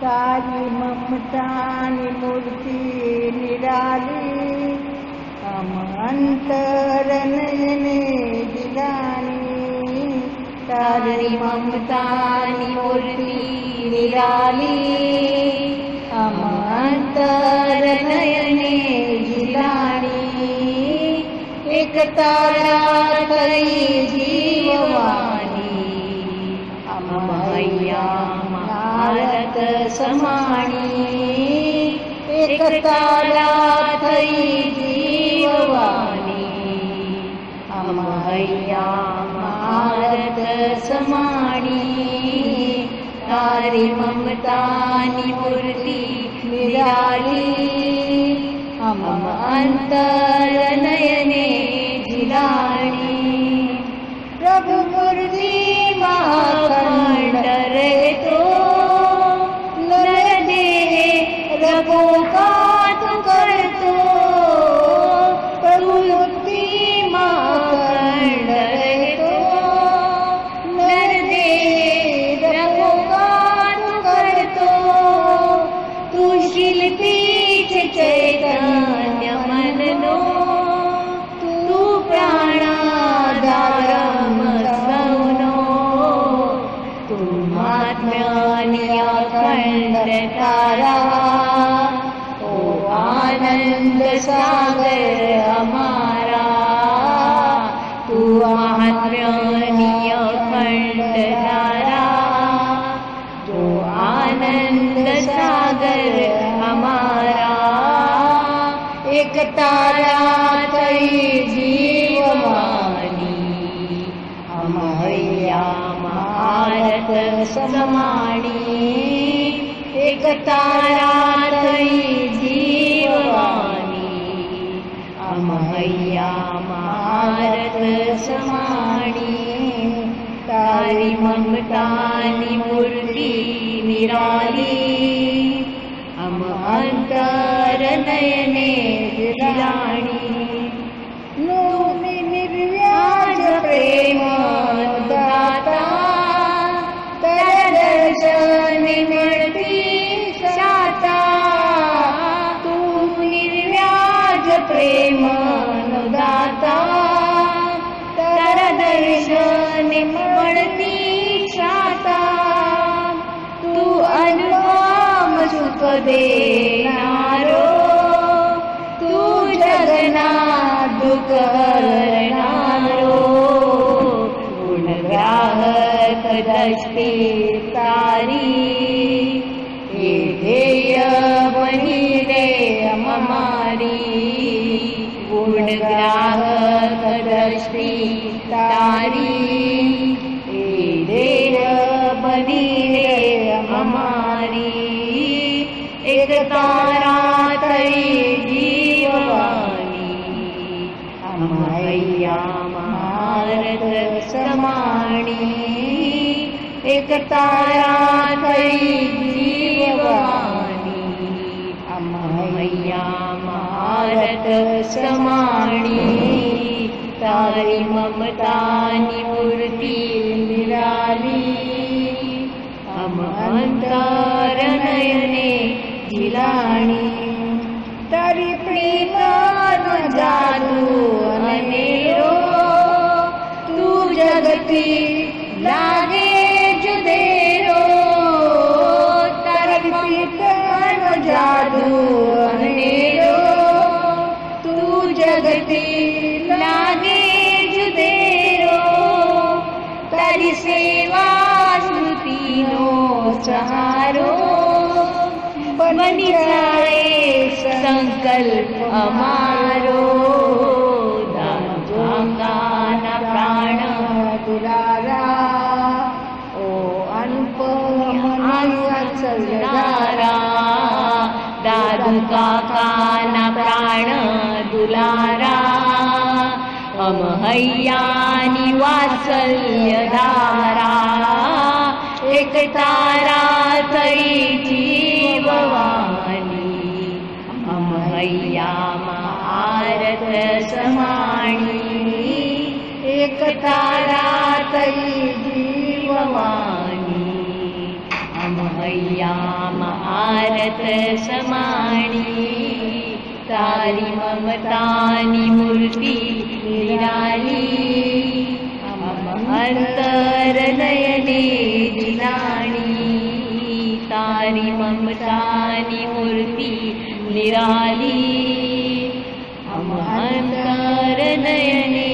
तारी ममतानी मूर्ती निराली हम अंतर नयने जिलानी तारी ममतानी मूर्ती निराली हम अंतर नयने जिलानी एक तारा थई जीववानी हम हैया भारत समाणी एक तारा थई जीववानी हम हैया भारत समाणी तारी ममतानी मूर्ती निराली हम अंतर नयने जिलानी प्रभु मूर्ति महाखंड रे तो नर देह रघुकात करतो प्रभु मूर्ति महाखंड रे तो नर देह रघुकात करतो तू शिल्पी चैतन्य मननो तू प्राणाधारम सौनो तू महात्म्यानी अखंड तारा ओ आनंद सागर हमारा तू महात्म्यानी अखंड तारा जो आनंद सागर हमारा एक तारा थई जीववानी हम हैया भारत समाणी एक तारा थई जीववानी हम हैया भारत समाणी तारी ममतानी मूर्ति निराली हम अंतर नयने जिलानी निर्व्याज प्रेम दाता तर दर्शन मिळती शाता तू निर्व्याज प्रेम दाता तर दर्शन मिळती शाता तू अनुपम सुख देनारो तू जगना दुःख हरणारो गुणग्राहक दृष्टी तारी हे ध्येय बनी रे अमारी गुणग्राहक दृष्टी तारी हे ध्येय बनी रे अमारी एक तारा थई जीववानी हम हैया भारत समाणी एक तारा थई जीववानी हम हैया भारत समाणी तारी ममतानी मूर्ति निराली हम अंतर नयने जिलानी तारी प्रेमानो जादू अनेरो तू जगती लागे जुदेरो तारी प्रेमानो जादू अनेरो तू जगती लागे जुदेरो तारी सेवा स्मृतिनो सहारो बनी जाए संकल्प हमारो दादू काना प्राण दुलारा ओ अनुपम वात्सल्यारा दादू काना प्राण दुलारा हम हैयानी वात्सल्य धारा एक तारा थई जीववानी हम हैया भारत समाणी एक तारा थई जीववानी हम हैया आरत समाणी तारी ममतानी मूर्ती निराली अंतर नयने जिनाणी तारी ममतानी मूर्ती निराली अंतर नयने